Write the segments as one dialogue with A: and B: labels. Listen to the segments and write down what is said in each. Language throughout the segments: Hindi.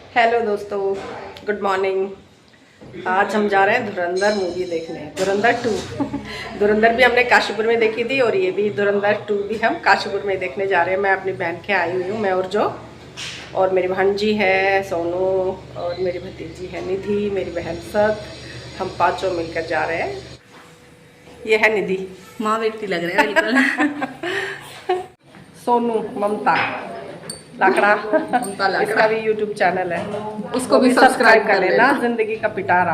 A: हेलो दोस्तों, गुड मॉर्निंग। आज हम जा रहे हैं धुरंधर मूवी देखने, धुरंधर 2। धुरंधर भी हमने काशीपुर में देखी थी और ये भी धुरंधर 2 भी हम काशीपुर में देखने जा रहे हैं। मैं अपनी बहन के आई हुई हूँ, मैं और जो, और मेरी भांजी है सोनू, और मेरी भतीजी है निधि, मेरी बहन सत, हम पाँचों मिलकर जा रहे हैं। ये है निधि,
B: माँ बेटी लग रहे हैं बिल्कुल।
A: सोनू ममता लाकड़ा, इसका भी YouTube चैनल है, उसको भी सब्सक्राइब कर लेना। जिंदगी का पिटारा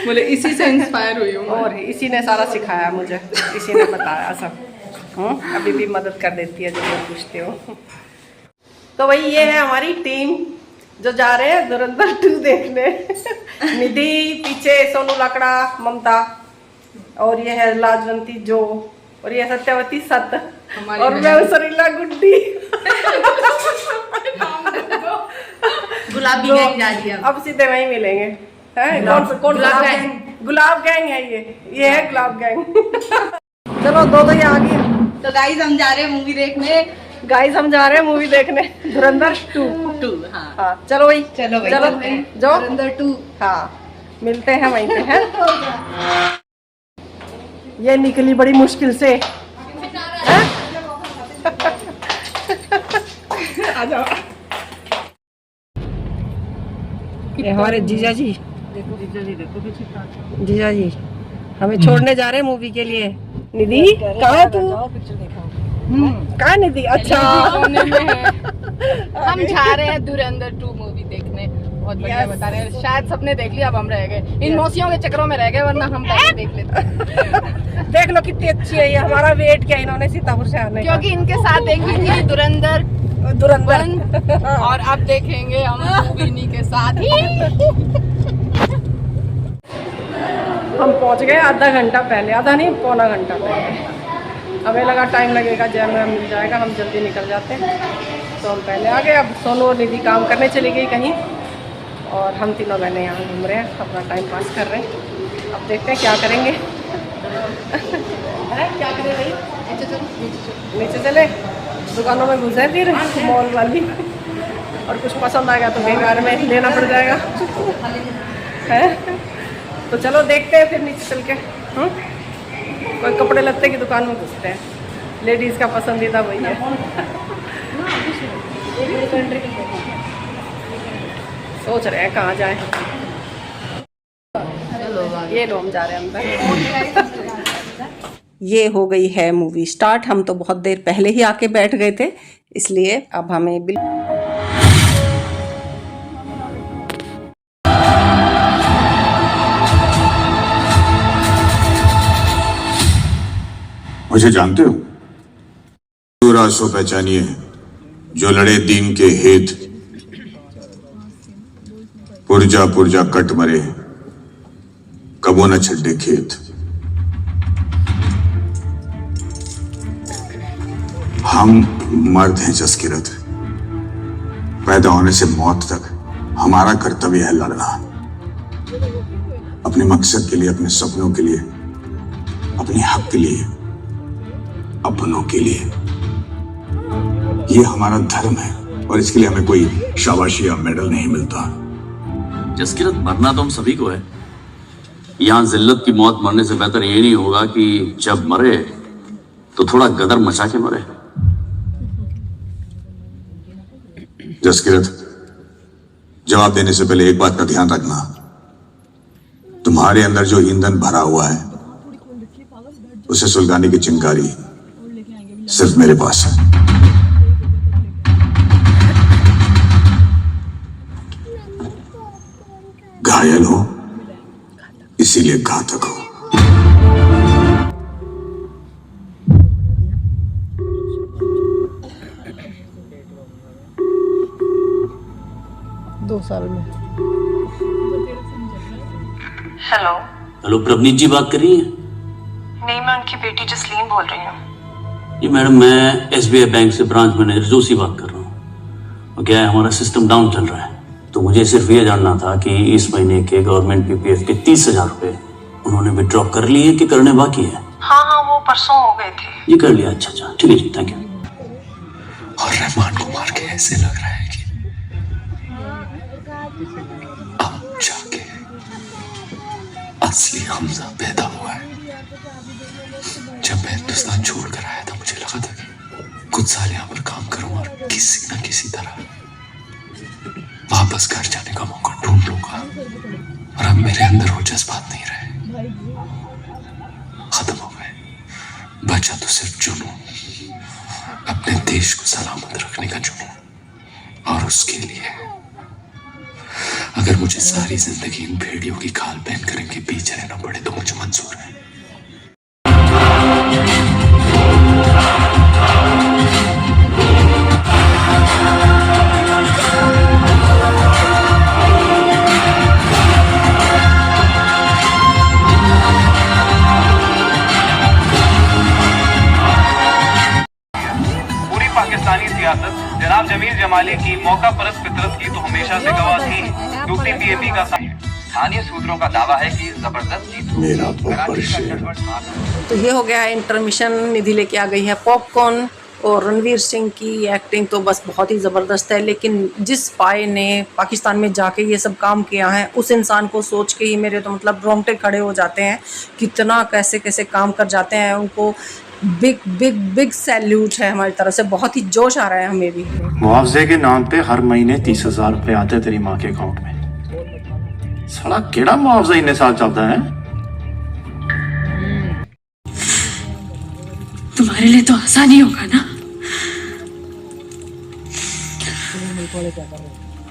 B: बोले इसी से इंस्पायर हुई हूँ
A: और इसी ने सारा सिखाया मुझे, इसी ने बताया सब। अभी भी मदद कर देती है जब मैं पूछती हूँ। तो वही ये है हमारी टीम जो जा रहे हैं धुरंधर 2 देखने। निधि पीछे, सोनू लाकड़ा, ममता, और ये है लाजवंती जो, और ये सत्यवती सत, और मैं सरीला गुड्डी।
B: गुलाबी गैंग जा रही है।
A: अब सीधे वहीं मिलेंगे। कौन गुलाब गैंग है ये है गुलाब गैंग। चलो दो ही आ गई।
B: तो गाइस हम जा रहे हैं मूवी देखने।
A: धुरंधर 2। हाँ चलो भाई,
B: चलो
A: जो
B: धुरंधर 2।
A: हाँ मिलते हैं वहीं पे हैं। ये निकली बड़ी मुश्किल से। आ जाओ। ये हमारे जीजा जी, जीजा जी हमें छोड़ने जा रहे हैं मूवी के लिए। निधि कहाँ है तू? कहाँ निधि? अच्छा
C: हम जा रहे हैं धुरंधर 2 मूवी देखने। बहुत बढ़िया बता रहे हैं, शायद सबने देख लिया, अब हम रह गए इन मौसियों के चक्करों में रह गए, वरना हम पहले देख लेते।
A: देख लो कितनी अच्छी है ये, हमारा वेट किया इन्होंने सीतापुर से आने का।
C: क्योंकि इनके साथ देखी थी धुरंधर और अब देखेंगे हम मूवी इन्हीं के साथ ही।
A: हम पहुंच गए आधा घंटा पहले, आधा नहीं पौना घंटा पहले। हमें लगा टाइम लगेगा, जैम में मिल जाएगा, हम जल्दी निकल जाते हैं, तो हम पहले आ गए। अब सोनू और निधि काम करने चली गई कहीं, और हम तीनों बहनें यहाँ घूम रहे हैं, अपना टाइम पास कर रहे हैं। अब देखते हैं क्या करेंगे। क्या करें भाई? नीचे चले, दुकानों में घुसे फिर मॉल वाली, और कुछ पसंद आएगा तो बेकार में लेना पड़ जाएगा। है तो चलो देखते हैं फिर नीचे चल के। कोई कपड़े लत्ते की दुकान में घुसते हैं, लेडीज़ का पसंदीदा वही है। सोच रहे हैं कहाँ जाएं। ये लो हम जा रहे हैं अंदर। ये हो गई है मूवी स्टार्ट। हम तो बहुत देर पहले ही आके बैठ गए थे, इसलिए अब हमें
D: मुझे जानते हो? रासो पहचानिए जो लड़े दीन के हित, पुरजा पुरजा कट मरे, कबो न छड्डे खेत। हम मर्द हैं जसकिरत, पैदा होने से मौत तक हमारा कर्तव्य है लड़ना, अपने मकसद के लिए, अपने सपनों के लिए, अपने हक के लिए, अपनों के लिए। ये हमारा धर्म है और इसके लिए हमें कोई शाबाशी या मेडल नहीं मिलता।
E: जसकिरत मरना तो हम सभी को है। यहाँ जिल्लत की मौत मरने से बेहतर ये नहीं होगा कि जब मरे तो थोड़ा गदर मचा के मरे।
D: जसकिरत, जवाब देने से पहले एक बात का ध्यान रखना, तुम्हारे अंदर जो ईंधन भरा हुआ है उसे सुलगाने की चिंगारी सिर्फ मेरे पास है। घायल हो इसीलिए घातक हो।
A: साल में।
E: हेलो प्रवनीत जी बात कर रही हैं?
F: नहीं, मैं उनकी बेटी जसलीन बोल रही हूँ।
E: जी मैडम, मैं SBI बैंक से ब्रांच मैनेजर जोशी बात कर रहा हूँ। और क्या है, हमारा सिस्टम डाउन चल रहा है, तो मुझे सिर्फ ये जानना था कि इस महीने के गवर्नमेंट PPF के 30,000 रुपए उन्होंने विड्रॉ कर लिए कि करने बाकी है?
F: हाँ, वो परसों हो गए थे।
E: ये कर लिया? अच्छा, ठीक है जी, थैंक यू।
G: और रहमान को मार के ऐसे लग रहा है कि अब जाके असली हमजा पैदा हुआ है। जब मैं हिंदुस्तान छोड़कर आया था मुझे लगा था कि कुछ साल यहाँ पर काम करूंगा और किसी न किसी तरह वापस घर जाने का मौका ढूंढ लूंगा। और अब मेरे अंदर वो जज्बात नहीं रहे, खत्म हो गए। बचा तो सिर्फ जुनून, अपने देश को सलामत रखने का जुनून। और उसके लिए अगर मुझे सारी जिंदगी इन भेड़ियों की खाल पहनकर इनके पीछे रहना पड़े तो मुझे मंजूर है।
H: पूरी पाकिस्तानी सियासत जनाब जमील जमाली की मौका परस्त फितरत की तो हमेशा से गवाह थी। यूपी पीएपी का स्थानीय सूत्रों का दावा है कि जबरदस्त जीत
D: मेरा बब्बर शेर।
A: तो ये हो गया है इंटरमिशन। निधि लेके आ गई है पॉपकॉर्न। और रणवीर सिंह की एक्टिंग तो बस बहुत ही ज़बरदस्त है। लेकिन जिस पाए ने पाकिस्तान में जाके ये सब काम किया है उस इंसान को सोच के ही मेरे तो मतलब रोंगटे खड़े हो जाते हैं। कितना कैसे कैसे काम कर जाते हैं, उनको बिग बिग बिग सैल्यूट है हमारी तरफ से। बहुत ही जोश आ रहा है हमें भी।
I: मुआवजे के नाम पे हर महीने 30,000 रुपए आते तेरी माँ के अकाउंट में। साला केड़ा मुआवजा इन्ने साल चलता है?
J: तुम्हारे लिए तो आसान ही होगा ना।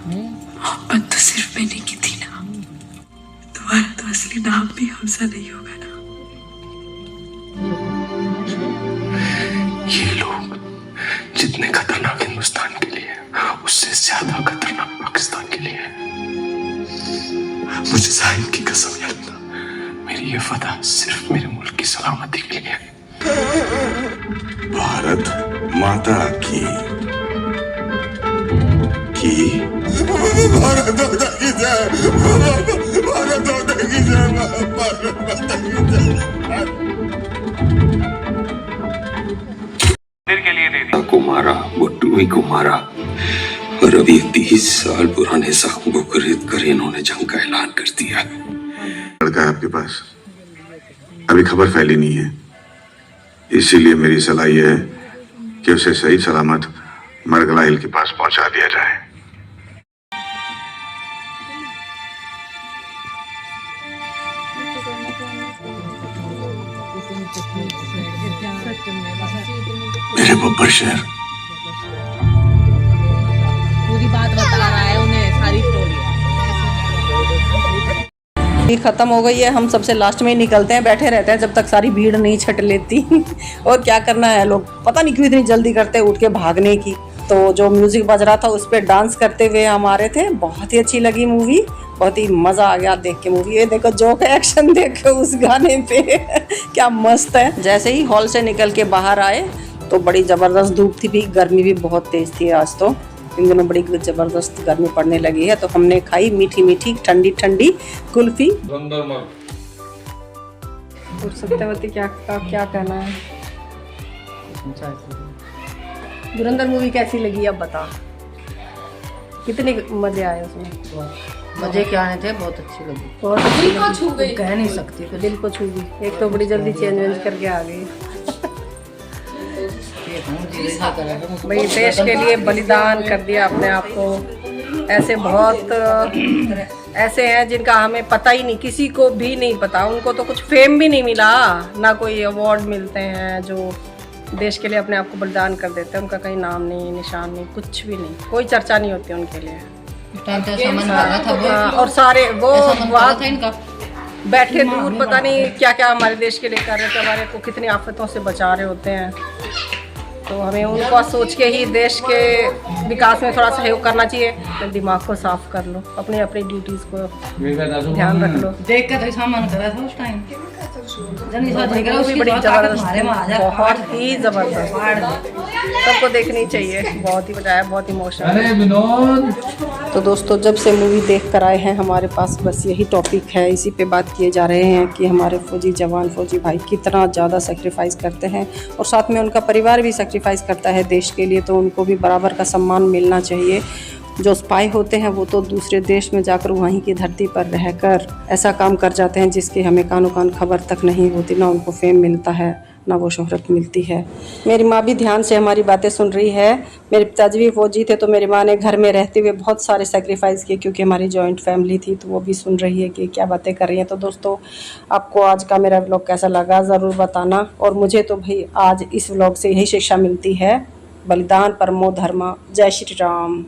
J: मोहब्बत तो सिर्फ मैंने की थी ना, तुम्हारा तो असली नाम भी हमसा नहीं होगा ना।
G: ये लोग जितने खतरनाक हिंदुस्तान के लिए उससे ज्यादा खतरनाक पाकिस्तान के लिए है। मुझे साहिब की कसम है अल्लाह, मेरी ये फतह सिर्फ मेरे मुल्क की सलामती के लिए है।
D: भारत माता की भारत माता की जय, भारत माता की जय, भारत माता की जय।
H: के लिए दे दी।
G: को मारा, बुट्टुई को मारा और अभी 30 साल पुराने जख्म को खरीद कर इन्होंने जंग का ऐलान कर दिया।
D: लड़का है आपके पास, अभी खबर फैली नहीं है, इसीलिए मेरी सलाह यह है कि उसे सही सलामत मरगला हिल के पास पहुंचा दिया जाए।
G: मेरे बब्बर शहर
C: पूरी बात बता रहा है उन्हें, सारी स्टोरी
A: खत्म हो गई है। हम सबसे लास्ट में ही निकलते हैं, बैठे रहते हैं जब तक सारी भीड़ नहीं छट लेती। और क्या करना है, लोग पता नहीं क्यों इतनी जल्दी करते हैं उठ के भागने की। तो जो म्यूजिक बज रहा था उस पर डांस करते हुए हम आ रहे थे। बहुत ही अच्छी लगी मूवी, बहुत ही मज़ा आ गया देख के मूवी। ये देखो जोक एक्शन देखो उस गाने पे क्या मस्त है। जैसे ही हॉल से निकल के बाहर आए तो बड़ी ज़बरदस्त धूप थी भी, गर्मी भी बहुत तेज़ थी आज तो। इन दिनों बड़ी ज़बरदस्त गर्मी पड़ने लगी है। तो हमने खाई मीठी मीठी ठंडी ठंडी कुल्फी। सत्यवती क्या कहना है? धुरंधर मूवी कैसी लगी अब बता। कितने मजे आए उसमें?
C: मजे क्या आने थे, बहुत अच्छी लगी।
A: बहुत अच्छी लगी,
C: कह नहीं सकती
A: तो दिल को छू गई। एक तो बड़ी जल्दी चेंज करके आ गई। भाई देश के लिए बलिदान कर दिया अपने आप को। ऐसे बहुत ऐसे हैं जिनका हमें पता ही नहीं, किसी को भी नहीं पता। उनको तो कुछ फेम भी नहीं मिला, ना कोई अवार्ड मिलते हैं। जो देश के लिए अपने आप को बलिदान कर देते हैं, उनका कहीं नाम नहीं, निशान नहीं, कुछ भी नहीं, कोई चर्चा नहीं होती उनके लिए। और सारे वो बैठे दूर पता नहीं क्या क्या हमारे देश के लिए कर रहे थे, हमारे को कितनी आफतों से बचा रहे होते हैं। तो हमें उनको सोच के ही देश के विकास में थोड़ा सहयोग करना चाहिए। तो दिमाग को साफ कर लो, अपनी अपनी ड्यूटीज़ को ध्यान रख लो।
C: देख कर तो ऐसा मन कर रहा था उस टाइम।
A: बड़ी जबरदस्त, बहुत ही जबरदस्त, सबको देखनी चाहिए। बहुत ही मजा आया, बहुत इमोशनल। तो दोस्तों जब से मूवी देख कर आए हैं हमारे पास बस यही टॉपिक है, इसी पे बात किए जा रहे हैं कि हमारे फौजी जवान, फौजी भाई कितना ज़्यादा सेक्रीफाइस करते हैं और साथ में उनका परिवार भी सेक्रीफाइस करता है देश के लिए। तो उनको भी बराबर का सम्मान मिलना चाहिए। जो स्पाई होते हैं वो तो दूसरे देश में जाकर वहीं की धरती पर रहकर ऐसा काम कर जाते हैं जिसकी हमें कानो कान खबर तक नहीं होती, ना उनको फेम मिलता है ना वो शोहरत मिलती है। मेरी माँ भी ध्यान से हमारी बातें सुन रही है। मेरे पिताजी भी फौजी थे तो मेरी माँ ने घर में रहते हुए बहुत सारे सेक्रीफाइस किए, क्योंकि हमारी जॉइंट फैमिली थी, तो वो भी सुन रही है कि क्या बातें कर रही हैं। तो दोस्तों, आपको आज का मेरा व्लॉग कैसा लगा ज़रूर बताना। और मुझे तो भाई आज इस व्लॉग से यही शिक्षा मिलती है, बलिदान परमो धर्म। जय श्री राम।